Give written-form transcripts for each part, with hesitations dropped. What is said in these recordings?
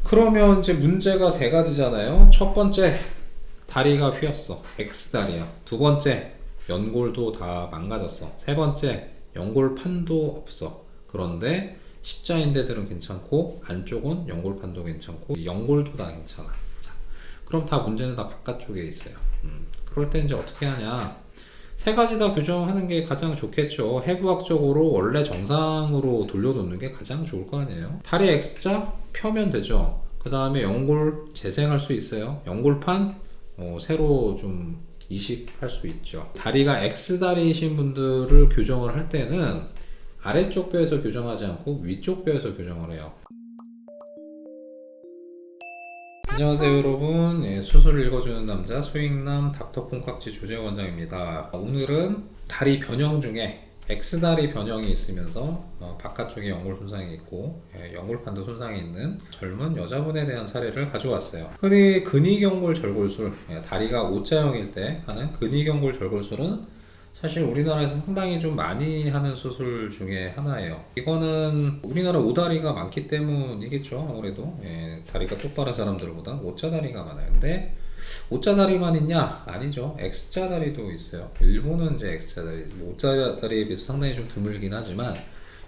그러면 이제 문제가 세 가지잖아요. 첫 번째, 다리가 휘었어. X다리야. 두 번째, 연골도 다 망가졌어. 세 번째, 연골판도 없어. 그런데 십자인대들은 괜찮고 안쪽은 연골판도 괜찮고 연골도 다 괜찮아. 자, 그럼 다 문제는 다 바깥쪽에 있어요. 그럴 때 이제 어떻게 하냐? 세 가지 다 교정하는 게 가장 좋겠죠. 해부학적으로 원래 정상으로 돌려놓는 게 가장 좋을 거 아니에요. 다리 X자 펴면 되죠. 그 다음에 연골 재생할 수 있어요. 연골판 새로 좀 이식할 수 있죠. 다리가 X다리이신 분들을 교정을 할 때는 아래쪽 뼈에서 교정하지 않고 위쪽 뼈에서 교정을 해요. 안녕하세요 여러분. 수술을 읽어주는 남자 수익남 닥터콩깍지 조재원장입니다. 오늘은 다리 변형 중에 X다리 변형이 있으면서 바깥쪽에 연골 손상이 있고 연골판도 손상이 있는 젊은 여자분에 대한 사례를 가져왔어요. 흔히 근위경골 절골술, 다리가 O자형일 때 하는 근위경골 절골술은 사실 우리나라에서 상당히 좀 많이 하는 수술 중에 하나예요. 이거는 우리나라 오다리가 많기 때문이겠죠. 아무래도 다리가 똑바른 사람들보다 O자다리가 많아요. 근데 O자다리만 있냐? 아니죠. X자다리도 있어요. 일부는 이제 X자다리, O자다리에 비해서 상당히 좀 드물긴 하지만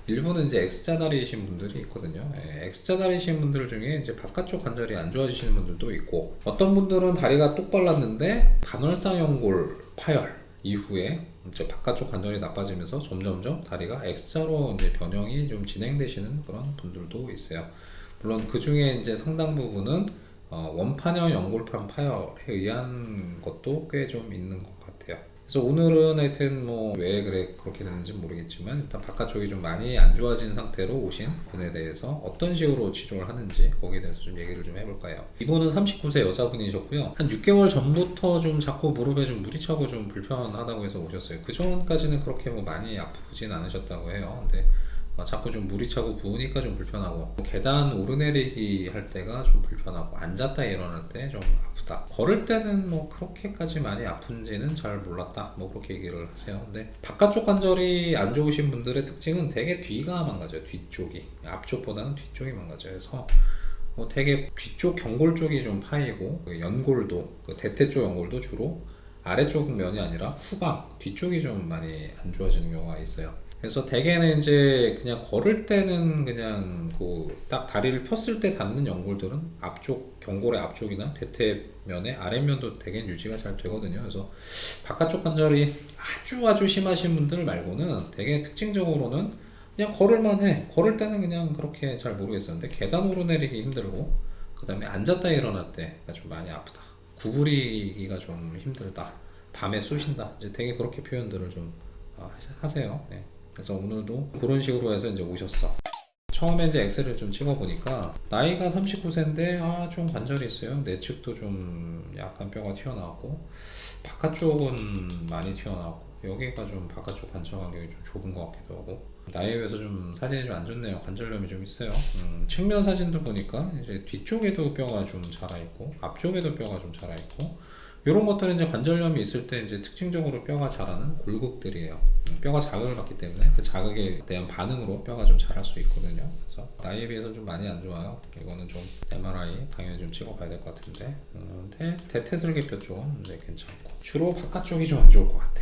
일부는 이제 X자다리이신 분들이 있거든요. X자다리이신 분들 중에 이제 바깥쪽 관절이 안 좋아지시는 분들도 있고, 어떤 분들은 다리가 똑발랐는데 간헐상 연골 파열 이후에 이제 바깥쪽 관절이 나빠지면서 점점점 다리가 X자로 이제 변형이 좀 진행되시는 그런 분들도 있어요. 물론 그 중에 이제 상당 부분은 원판형 연골판 파열에 의한 것도 꽤 좀 있는 것 같아요. 그래서 오늘은 하여튼 왜 그렇게 되는지 모르겠지만 일단 바깥쪽이 좀 많이 안 좋아진 상태로 오신 분에 대해서 어떤 식으로 치료를 하는지 거기에 대해서 좀 얘기를 좀 해볼까요? 이분은 39세 여자분이셨고요. 한 6개월 전부터 좀 자꾸 무릎에 좀 물이 차고 좀 불편하다고 해서 오셨어요. 그 전까지는 그렇게 많이 아프진 않으셨다고 해요. 근데 자꾸 좀 물이 차고 부으니까 좀 불편하고, 계단 오르내리기 할 때가 좀 불편하고, 앉았다 일어날 때 좀 아프다. 걸을 때는 그렇게까지 많이 아픈지는 잘 몰랐다. 그렇게 얘기를 하세요. 근데 바깥쪽 관절이 안 좋으신 분들의 특징은 되게 뒤가 망가져요. 뒤쪽이. 앞쪽보다는 뒤쪽이 망가져요. 그래서 되게 뒤쪽 경골 쪽이 좀 파이고, 그 연골도, 그 대퇴 쪽 연골도 주로 아래쪽 면이 아니라 후방, 뒤쪽이 좀 많이 안 좋아지는 경우가 있어요. 그래서 대개는 이제 그냥 걸을 때는 그냥 딱 다리를 폈을 때 닿는 연골들은 앞쪽, 경골의 앞쪽이나 대퇴면의 아랫면도 대개 유지가 잘 되거든요. 그래서 바깥쪽 관절이 아주 심하신 분들 말고는 되게 특징적으로는 그냥 걸을만 해. 걸을 때는 그냥 그렇게 잘 모르겠었는데 계단 오르내리기 힘들고, 그 다음에 앉았다 일어날 때가 좀 많이 아프다. 구부리기가 좀 힘들다. 밤에 쑤신다. 이제 되게 그렇게 표현들을 좀 하세요. 네. 그래서 오늘도 그런 식으로 해서 이제 오셨어. 처음에 이제 엑스를 좀 찍어보니까 나이가 39세인데 좀 관절이 있어요. 내측도 좀 약간 뼈가 튀어나왔고, 바깥쪽은 많이 튀어나왔고, 여기가 좀 바깥쪽 관절 간격이 좀 좁은 것 같기도 하고, 나이에 비해서 좀 사진이 좀 안 좋네요. 관절염이 좀 있어요. 측면 사진도 보니까 이제 뒤쪽에도 뼈가 좀 자라있고 앞쪽에도 뼈가 좀 자라있고, 이런 것들은 이제 관절염이 있을 때 이제 특징적으로 뼈가 자라는 골극들이에요. 뼈가 자극을 받기 때문에 그 자극에 대한 반응으로 뼈가 좀 자랄 수 있거든요. 그래서 나이에 비해서 좀 많이 안 좋아요. 이거는 좀 MRI 당연히 좀 찍어봐야 될 것 같은데, 근데 대퇴슬개뼈 쪽은 이제 괜찮고, 주로 바깥쪽이 좀 안 좋을 것 같아.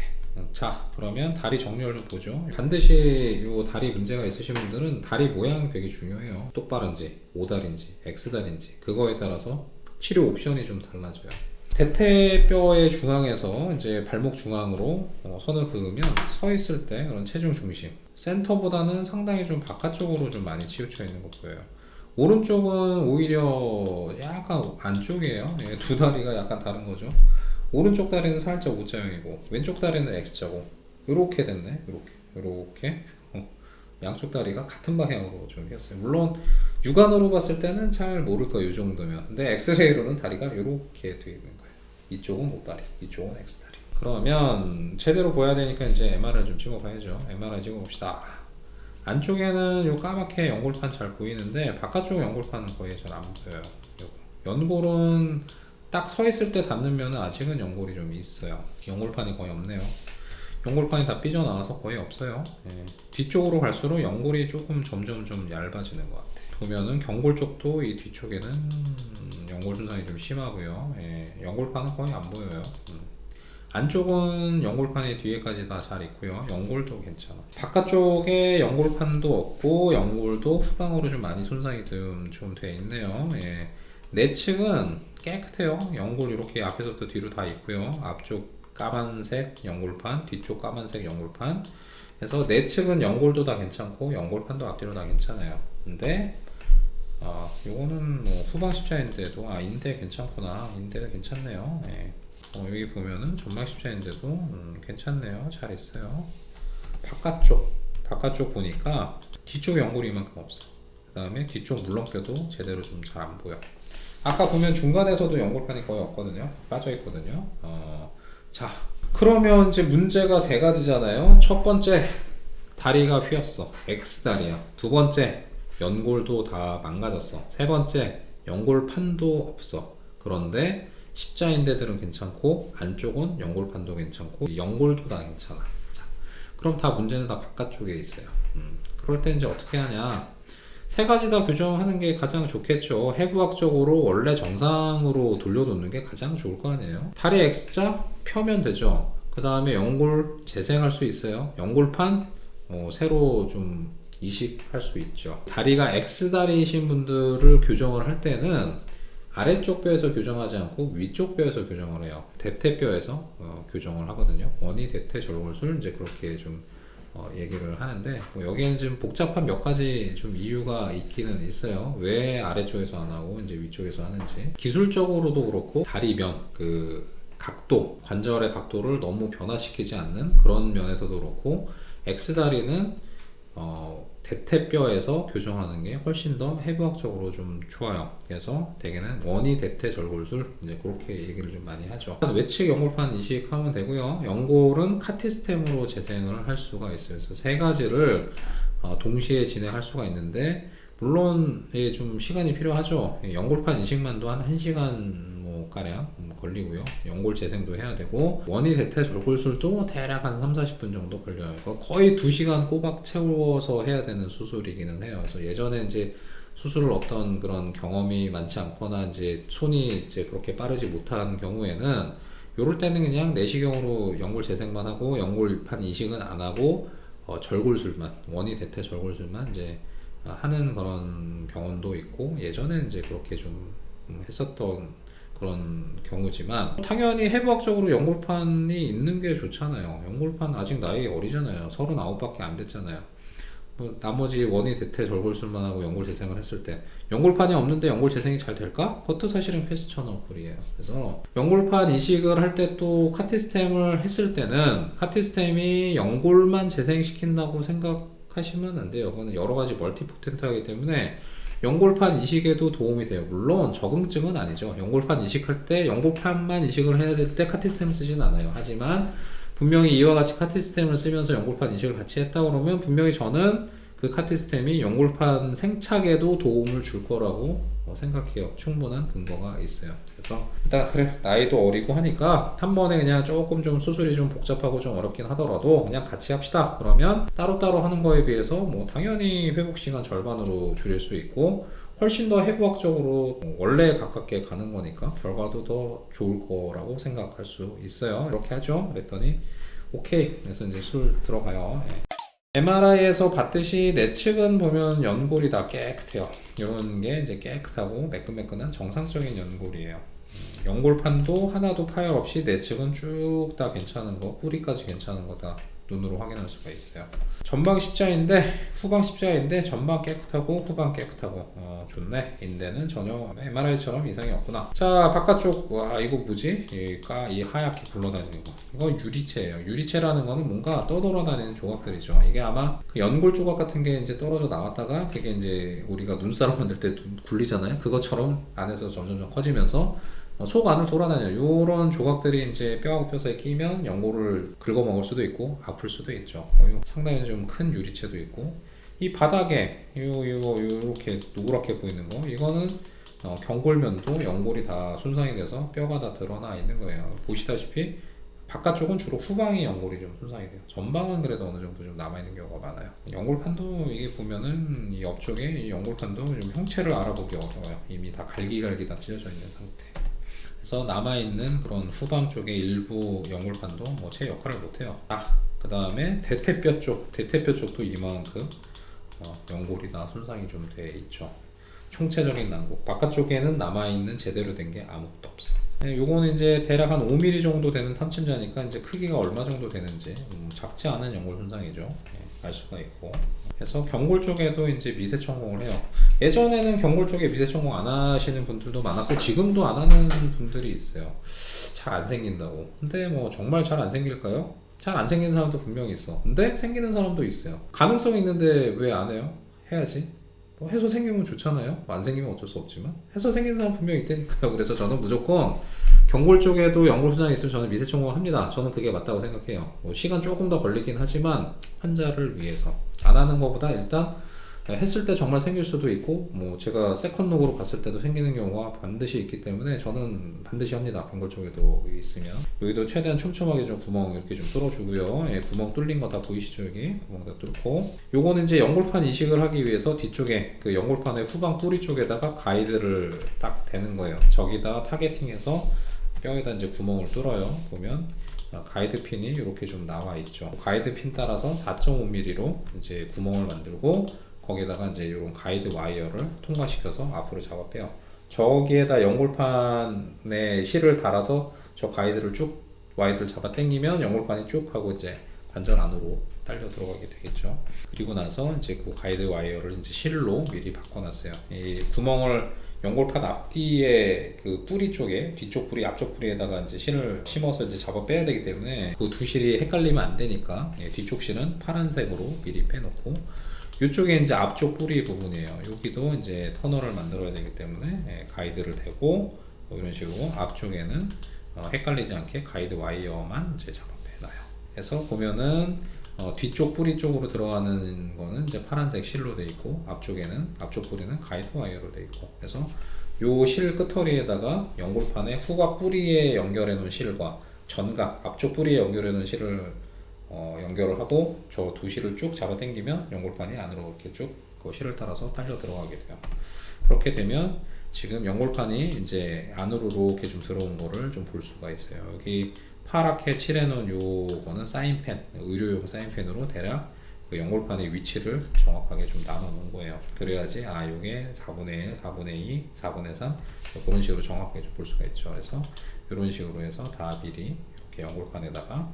자, 그러면 다리 정렬 좀 보죠. 반드시 이 다리 문제가 있으신 분들은 다리 모양이 되게 중요해요. 똑바른지, 오다리인지, X다리인지, 그거에 따라서 치료 옵션이 좀 달라져요. 대퇴뼈의 중앙에서 이제 발목 중앙으로 선을 그으면 서 있을 때 그런 체중 중심, 센터보다는 상당히 좀 바깥쪽으로 좀 많이 치우쳐 있는 것 보여요. 오른쪽은 오히려 약간 안쪽이에요. 두 다리가 약간 다른 거죠. 오른쪽 다리는 살짝 O자형이고 왼쪽 다리는 X자고, 요렇게 됐네. 요렇게 양쪽 다리가 같은 방향으로 좀 휘었어요. 물론 육안으로 봤을 때는 잘 모를 거예요, 이 정도면. 근데 엑스레이로는 다리가 요렇게 되어 있는 거예요. 이쪽은 O다리, 이쪽은 X다리. 그러면 제대로 보여야 되니까 이제 MRI를 좀 찍어봐야죠. MRI 찍어봅시다. 안쪽에는 요 까맣게 연골판 잘 보이는데 바깥쪽 연골판은 거의 잘 안 보여요. 연골은 딱 서 있을 때 닿는 면은 아직은 연골이 좀 있어요. 연골판이 거의 없네요. 연골판이 다 삐져나와서 거의 없어요. 뒤쪽으로 갈수록 연골이 조금 점점 좀 얇아지는 것 같아요. 보면은 경골 쪽도 이 뒤쪽에는 연골 손상이 좀 심하고요. 예, 연골판은 거의 안 보여요. 안쪽은 연골판이 뒤에까지 다 잘 있고요. 연골도 괜찮아. 바깥쪽에 연골판도 없고 연골도 후방으로 좀 많이 손상이 좀 돼 있네요. 예. 내측은 깨끗해요. 연골 이렇게 앞에서부터 뒤로 다 있고요. 앞쪽 까만색 연골판, 뒤쪽 까만색 연골판. 그래서 내측은 연골도 다 괜찮고 연골판도 앞뒤로 다 괜찮아요. 근데 요거는 뭐 후방 십자인데도 인대 괜찮구나. 인대가 괜찮네요. 예. 여기 보면은 전방 십자인데도 괜찮네요. 잘 있어요. 바깥쪽 보니까 뒤쪽 연골이 이만큼 없어. 그 다음에 뒤쪽 물렁뼈도 제대로 좀 잘 안 보여. 아까 보면 중간에서도 연골판이 거의 없거든요. 빠져 있거든요. 자, 그러면 이제 문제가 세 가지잖아요. 첫 번째, 다리가 휘었어. X다리야. 두 번째, 연골도 다 망가졌어. 세 번째, 연골판도 없어. 그런데 십자인대들은 괜찮고 안쪽은 연골판도 괜찮고 연골도 다 괜찮아. 자, 그럼 다 문제는 다 바깥쪽에 있어요. 그럴 때 이제 어떻게 하냐? 세 가지 다 교정하는 게 가장 좋겠죠. 해부학적으로 원래 정상으로 돌려놓는 게 가장 좋을 거 아니에요. 다리 X자 펴면 되죠. 그 다음에 연골 재생할 수 있어요. 연골판 새로 좀 이식할 수 있죠. 다리가 X다리이신 분들을 교정을 할 때는 아래쪽 뼈에서 교정하지 않고 위쪽 뼈에서 교정을 해요. 대퇴뼈에서 교정을 하거든요. 원위 대퇴 절골술 이제 그렇게 좀 얘기를 하는데 여기에는 좀 복잡한 몇 가지 좀 이유가 있기는 있어요. 왜 아래쪽에서 안 하고 이제 위쪽에서 하는지. 기술적으로도 그렇고 다리면 그 각도, 관절의 각도를 너무 변화시키지 않는 그런 면에서도 그렇고 X다리는 대퇴뼈에서 교정하는 게 훨씬 더 해부학적으로 좀 좋아요. 그래서 대개는 원위 대퇴 절골술 이제 그렇게 얘기를 좀 많이 하죠. 외측 연골판 이식하면 되고요. 연골은 카티스템으로 재생을 할 수가 있어요. 그래서 세 가지를 동시에 진행할 수가 있는데 물론 좀 시간이 필요하죠. 연골판 이식만도 한 1시간 가량 걸리고요. 연골 재생도 해야 되고 원위 대퇴 절골술도 대략 한 3-40분 정도 걸려요. 거의 2시간 꼬박 채워서 해야 되는 수술이기는 해요. 그래서 예전에 이제 수술을 어떤 그런 경험이 많지 않거나 이제 손이 이제 그렇게 빠르지 못한 경우에는 요럴 때는 그냥 내시경으로 연골 재생만 하고 연골판 이식은 안 하고 절골술만 원위 대퇴 절골술만 이제 하는 그런 병원도 있고 예전에 이제 그렇게 좀 했었던 그런 경우지만 당연히 해부학적으로 연골판이 있는 게 좋잖아요. 연골판 아직 나이 어리잖아요. 39밖에 안 됐잖아요. 나머지 원위 대퇴 절골술만 하고 연골 재생을 했을 때 연골판이 없는데 연골 재생이 잘 될까? 그것도 사실은 퀘스천 어플이에요. 그래서 연골판 이식을 할 때 또 카티스템을 했을 때는 카티스템이 연골만 재생시킨다고 생각하시면 안 돼요. 그거는 여러 가지 멀티포텐트하기 때문에 연골판 이식에도 도움이 돼요. 물론 적응증은 아니죠. 연골판 이식할 때 연골판만 이식을 해야 될 때 카티스템을 쓰진 않아요. 하지만 분명히 이와 같이 카티스템을 쓰면서 연골판 이식을 같이 했다 그러면 분명히 저는 그 카티스템이 연골판 생착에도 도움을 줄 거라고 생각해요. 충분한 근거가 있어요. 그래서 일단 그래 나이도 어리고 하니까 한 번에 그냥 조금 좀 수술이 좀 복잡하고 좀 어렵긴 하더라도 그냥 같이 합시다. 그러면 따로따로 하는 거에 비해서 뭐 당연히 회복 시간 절반으로 줄일 수 있고 훨씬 더 해부학적으로 원래에 가깝게 가는 거니까 결과도 더 좋을 거라고 생각할 수 있어요. 이렇게 하죠. 그랬더니 오케이. 그래서 이제 술 들어가요. MRI에서 봤듯이 내측은 보면 연골이 다 깨끗해요. 이런 게 이제 깨끗하고 매끈매끈한 정상적인 연골이에요. 연골판도 하나도 파열 없이 내측은 쭉 다 괜찮은 거, 뿌리까지 괜찮은 거 다 눈으로 확인할 수가 있어요. 전방 십자인데 후방 십자인데 전방 깨끗하고 후방 깨끗하고 좋네. 인대는 전혀 MRI처럼 이상이 없구나. 자 바깥쪽 와 이거 뭐지? 이 하얗게 굴러다니는 거 이거 유리체예요. 유리체라는 거는 뭔가 떠돌아다니는 조각들이죠. 이게 아마 그 연골 조각 같은 게 이제 떨어져 나왔다가 그게 이제 우리가 눈사람 만들 때 굴리잖아요. 그것처럼 안에서 점점 커지면서 속 안을 돌아다녀요. 요런 조각들이 이제 뼈하고 뼈 사이에 끼면 연골을 긁어먹을 수도 있고 아플 수도 있죠. 상당히 좀 큰 유리체도 있고 이 바닥에 요렇게 노랗게 보이는 거 이거는 경골면도 연골이 다 손상이 돼서 뼈가 다 드러나 있는 거예요. 보시다시피 바깥쪽은 주로 후방이 연골이 좀 손상이 돼요. 전방은 그래도 어느 정도 좀 남아있는 경우가 많아요. 연골판도 이게 보면은 이 옆쪽에 이 연골판도 좀 형체를 알아보기 어려워요. 이미 다 갈기갈기 다 찢어져 있는 상태. 그래서 남아있는 그런 후방 쪽의 일부 연골판도 뭐 제 역할을 못해요. 그 다음에 대퇴뼈 쪽도 이만큼 연골이 다 손상이 좀 돼 있죠. 총체적인 난국, 바깥쪽에는 남아있는 제대로 된 게 아무것도 없어. 요거는 이제 대략 한 5mm 정도 되는 탐침자니까 이제 크기가 얼마 정도 되는지 작지 않은 연골 손상이죠. 알 수가 있고. 그래서 경골 쪽에도 이제 미세 천공을 해요. 예전에는 경골 쪽에 미세 천공 안 하시는 분들도 많았고 지금도 안 하는 분들이 있어요. 잘 안 생긴다고. 근데 뭐 정말 잘 안 생길까요? 잘 안 생기는 사람도 분명히 있어. 근데 생기는 사람도 있어요. 가능성이 있는데 왜 안 해요? 해야지. 뭐 해서 생기면 좋잖아요. 안 생기면 어쩔 수 없지만 해서 생기는 사람 분명히 있다니까요. 그래서 저는 무조건 경골 쪽에도 연골 손상이 있으면 저는 미세 천공을 합니다. 저는 그게 맞다고 생각해요. 뭐 시간 조금 더 걸리긴 하지만 환자를 위해서 안 하는 것보다 일단 했을 때 정말 생길 수도 있고 뭐 제가 세컨록으로 봤을 때도 생기는 경우가 반드시 있기 때문에 저는 반드시 합니다. 경골 쪽에도 있으면 여기도 최대한 촘촘하게 좀 구멍 이렇게 좀 뚫어주고요. 구멍 뚫린 거 다 보이시죠? 여기 구멍 다 뚫고 요거는 이제 연골판 이식을 하기 위해서 뒤쪽에 그 연골판의 후방 뿌리 쪽에다가 가이드를 딱 대는 거예요. 저기다 타겟팅해서 뼈에다 이제 구멍을 뚫어요. 보면 가이드 핀이 이렇게 좀 나와 있죠. 가이드 핀 따라서 4.5mm로 이제 구멍을 만들고 거기다가 이제 이런 가이드 와이어를 통과시켜서 앞으로 잡아 빼요. 저기에다 연골판에 실을 달아서 저 가이드를 쭉 와이드를 잡아 당기면 연골판이 쭉 하고 이제 관절 안으로 딸려 들어가게 되겠죠. 그리고 나서 이제 그 가이드 와이어를 이제 실로 미리 바꿔놨어요. 이 구멍을 연골판 앞뒤에 그 뿌리 쪽에 뒤쪽 뿌리 앞쪽 뿌리에다가 이제 실을 심어서 이제 잡아 빼야 되기 때문에 그 두 실이 헷갈리면 안 되니까 뒤쪽 실은 파란색으로 미리 빼놓고 이쪽에 이제 앞쪽 뿌리 부분이에요. 여기도 이제 터널을 만들어야 되기 때문에 가이드를 대고 이런 식으로 앞쪽에는 헷갈리지 않게 가이드 와이어만 이제 잡아 빼놔요. 그래서 보면은 뒤쪽 뿌리 쪽으로 들어가는 거는 이제 파란색 실로 돼 있고 앞쪽 뿌리는 가이드 와이어로 돼 있고 그래서 요 실 끝머리에다가 연골판의 후각 뿌리에 연결해 놓은 실과 전각 앞쪽 뿌리에 연결해 놓은 실을 연결을 하고 저 두 실을 쭉 잡아 당기면 연골판이 안으로 이렇게 쭉 그 실을 따라서 딸려 들어가게 돼요. 그렇게 되면 지금 연골판이 이제 안으로 이렇게 좀 들어온 거를 좀 볼 수가 있어요. 여기 파랗게 칠해놓은 요거는 사인펜, 의료용 사인펜으로 대략 그 연골판의 위치를 정확하게 좀 나눠 놓은 거예요. 그래야지 요게 4분의 1, 4분의 2, 4분의 3 그런 식으로 정확하게 좀 볼 수가 있죠. 그래서 이런 식으로 해서 다 미리 이렇게 연골판에다가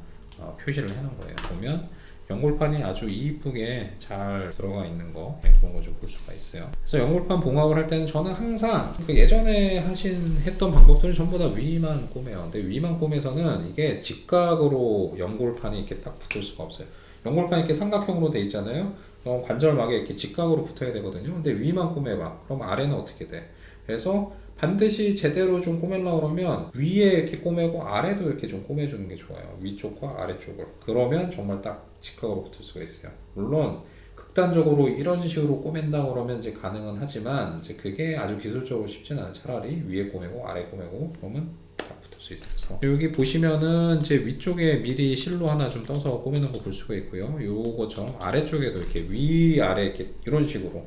표시를 해놓은 거예요. 보면 연골판이 아주 이쁘게 잘 들어가 있는 거 그런 거 좀 볼 수가 있어요. 그래서 연골판 봉합을 할 때는 저는 항상 그 예전에 했던 방법들은 전부 다 위만 꼬매요. 근데 위만 꼬매서는 이게 직각으로 연골판이 이렇게 딱 붙을 수가 없어요. 연골판이 이렇게 삼각형으로 돼 있잖아요. 그럼 관절막에 이렇게 직각으로 붙어야 되거든요. 근데 위만 꼬매봐. 그럼 아래는 어떻게 돼? 그래서 반드시 제대로 좀 꼬매려고 그러면 위에 이렇게 꼬매고 아래도 이렇게 좀 꼬매주는 게 좋아요. 위쪽과 아래쪽을. 그러면 정말 딱 직각으로 붙을 수가 있어요. 물론 극단적으로 이런 식으로 꼬맨다 그러면 이제 가능은 하지만 이제 그게 아주 기술적으로 쉽진 않아요. 차라리 위에 꼬매고 아래 꼬매고 그러면 딱 붙을 수 있어요. 여기 보시면은 이제 위쪽에 미리 실로 하나 좀 떠서 꼬매는 거 볼 수가 있고요. 요거처럼 아래쪽에도 이렇게 위아래 이렇게 이런 식으로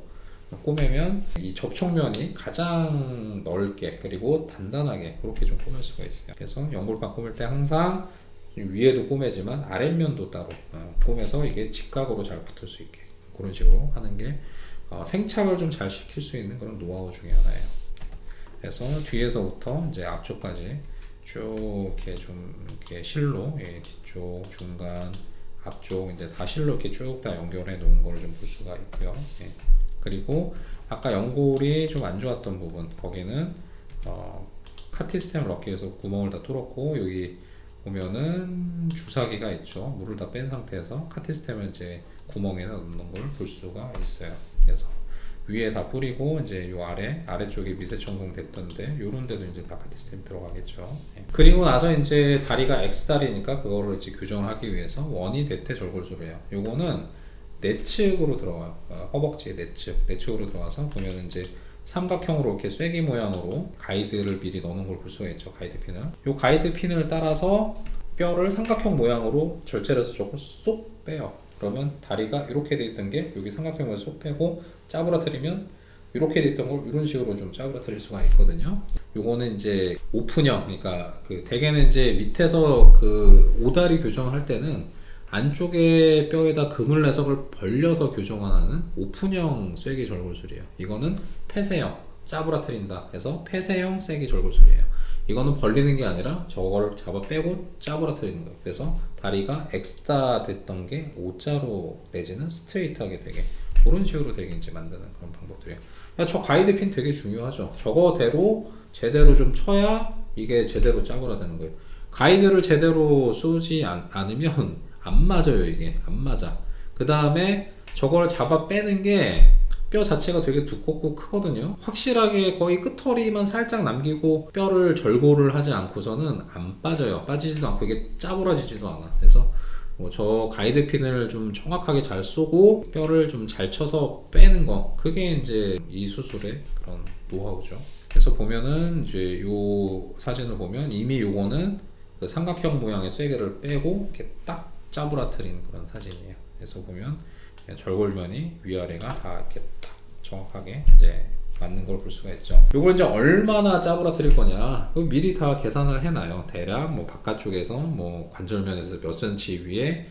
꼬매면 이 접촉면이 가장 넓게 그리고 단단하게 그렇게 좀 꼬맬 수가 있어요. 그래서 연골판 꼬맬 때 항상 위에도 꼬매지만 아랫면도 따로 꼬매서 이게 직각으로 잘 붙을 수 있게 그런 식으로 하는 게 생착을 좀 잘 시킬 수 있는 그런 노하우 중에 하나예요. 그래서 뒤에서부터 이제 앞쪽까지 쭉 이렇게 좀 이렇게 실로 뒤쪽, 중간, 앞쪽 이제 다 실로 이렇게 쭉 다 연결해 놓은 거를 좀 볼 수가 있고요. 그리고 아까 연골이 좀 안 좋았던 부분 거기는 카티스템을 넣기 위해서 구멍을 다 뚫었고 여기 보면은 주사기가 있죠. 물을 다 뺀 상태에서 카티스템을 이제 구멍에 넣는 걸 볼 수가 있어요. 그래서 위에 다 뿌리고 이제 요 아래쪽에 미세 천공 됐던데 요런 데도 이제 다 카티스템 들어가겠죠. 그리고 나서 이제 다리가 X다리니까 그거를 이제 교정하기 위해서 원이 대퇴 절골술이에요. 요거는 내측으로 들어가요. 허벅지의 내측으로 들어가서 보면 이제 삼각형으로 이렇게 쐐기 모양으로 가이드를 미리 넣는 걸 볼 수가 있죠. 가이드 핀을. 요 가이드 핀을 따라서 뼈를 삼각형 모양으로 절제를 해서 저거 쏙 빼요. 그러면 다리가 이렇게 돼 있던 게 여기 삼각형을 쏙 빼고 짜부라뜨리면 이렇게 돼 있던 걸 이런 식으로 좀 짜부라뜨릴 수가 있거든요. 요거는 이제 오픈형, 그러니까 그 대개는 이제 밑에서 그 오다리 교정을 할 때는 안쪽에 뼈에다 금을 내서 그걸 벌려서 교정하는 오픈형 쐐기 절골술이에요. 이거는 폐쇄형, 짜부라뜨린다 해서 폐쇄형 쐐기 절골술이에요. 이거는 벌리는 게 아니라 저거를 잡아 빼고 짜부라뜨리는 거예요. 그래서 다리가 X자 됐던 게 O자로 내지는 스트레이트하게 되게 그런 식으로 되게 이제 만드는 그런 방법들이에요. 저 가이드 핀 되게 중요하죠. 저거대로 제대로 좀 쳐야 이게 제대로 짜부라드는 거예요. 가이드를 제대로 쏘지 않으면 안 맞아요. 이게 안 맞아. 그 다음에 저걸 잡아 빼는 게 뼈 자체가 되게 두껍고 크거든요. 확실하게 거의 끝털이만 살짝 남기고 뼈를 절골을 하지 않고서는 안 빠져요. 빠지지도 않고 이게 짜부라지지도 않아. 그래서 뭐 저 가이드 핀을 좀 정확하게 잘 쏘고 뼈를 좀 잘 쳐서 빼는 거, 그게 이제 이 수술의 그런 노하우죠. 그래서 보면은 이제 요 사진을 보면 이미 요거는 그 삼각형 모양의 쐐기를 빼고 이렇게 딱 짜부라뜨린 그런 사진이에요. 그래서 보면 절골면이 위아래가 다 이렇게 딱 정확하게 이제 맞는 걸 볼 수가 있죠. 요걸 이제 얼마나 짜부라뜨릴 거냐, 미리 다 계산을 해놔요. 대략 뭐 바깥쪽에서 뭐 관절면에서 몇 cm 위에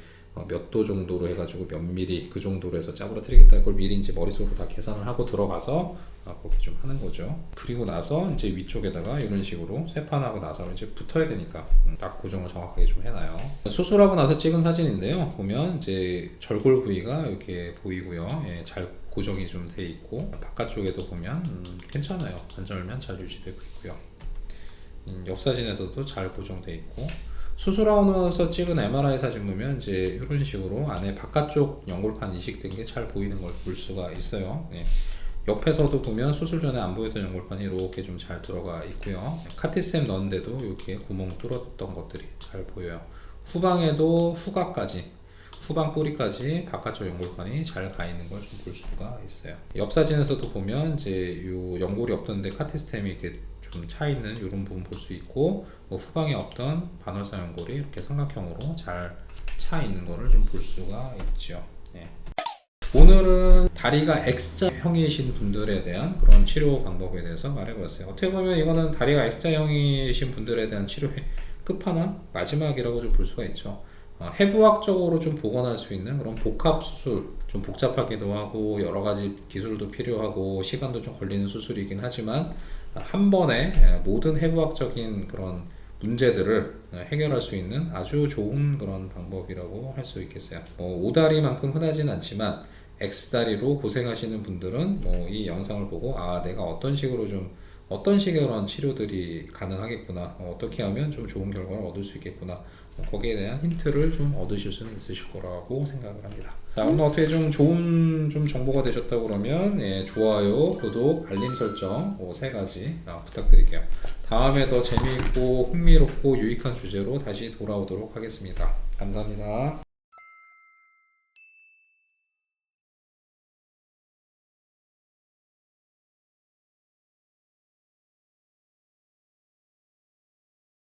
몇 도 정도로 해가지고 몇 미리 그 정도로 해서 짜부라뜨리겠다. 그걸 미리 이제 머릿속으로 다 계산을 하고 들어가서 그렇게 좀 하는 거죠. 그리고 나서 이제 위쪽에다가 이런 식으로 쇠판하고 나서 이제 붙어야 되니까 딱 고정을 정확하게 좀 해놔요. 수술하고 나서 찍은 사진인데요. 보면 이제 절골 부위가 이렇게 보이고요. 예, 잘 고정이 좀 돼 있고 바깥쪽에도 보면 괜찮아요. 관절면 잘 유지되고 있고요. 옆 사진에서도 잘 고정돼 있고, 수술하고 나서 찍은 MRI 사진 보면 이제 이런 식으로 안에 바깥쪽 연골판 이식된 게 잘 보이는 걸 볼 수가 있어요. 예. 옆에서도 보면 수술 전에 안 보였던 연골판이 이렇게 좀 잘 들어가 있고요. 카티스템 넣은데도 이렇게 구멍 뚫었던 것들이 잘 보여요. 후방에도 후방 뿌리까지 바깥쪽 연골판이 잘 가 있는 걸 좀 볼 수가 있어요. 옆 사진에서도 보면 이제 요 연골이 없던데 카티스템이 이렇게 좀 차 있는 이런 부분 볼 수 있고, 뭐 후방에 없던 반월사 연골이 이렇게 삼각형으로 잘 차 있는 거를 좀 볼 수가 있죠. 네. 오늘은 다리가 X자형이신 분들에 대한 그런 치료 방법에 대해서 말해봤어요. 어떻게 보면 이거는 다리가 X자형이신 분들에 대한 치료의 끝판왕, 마지막이라고 좀 볼 수가 있죠. 해부학적으로 좀 복원할 수 있는 그런 복합 수술, 좀 복잡하기도 하고 여러 가지 기술도 필요하고 시간도 좀 걸리는 수술이긴 하지만 한 번에 모든 해부학적인 그런 문제들을 해결할 수 있는 아주 좋은 그런 방법이라고 할 수 있겠어요. 오다리만큼 흔하진 않지만 X다리로 고생하시는 분들은 이 영상을 보고 내가 어떤 식의 그런 치료들이 가능하겠구나, 어떻게 하면 좀 좋은 결과를 얻을 수 있겠구나, 거기에 대한 힌트를 좀 얻으실 수는 있으실 거라고 생각을 합니다. 자, 오늘 어떻게 좀 좋은 정보가 되셨다고 그러면 좋아요, 구독, 알림 설정 3가지 부탁드릴게요. 다음에 더 재미있고 흥미롭고 유익한 주제로 다시 돌아오도록 하겠습니다. 감사합니다.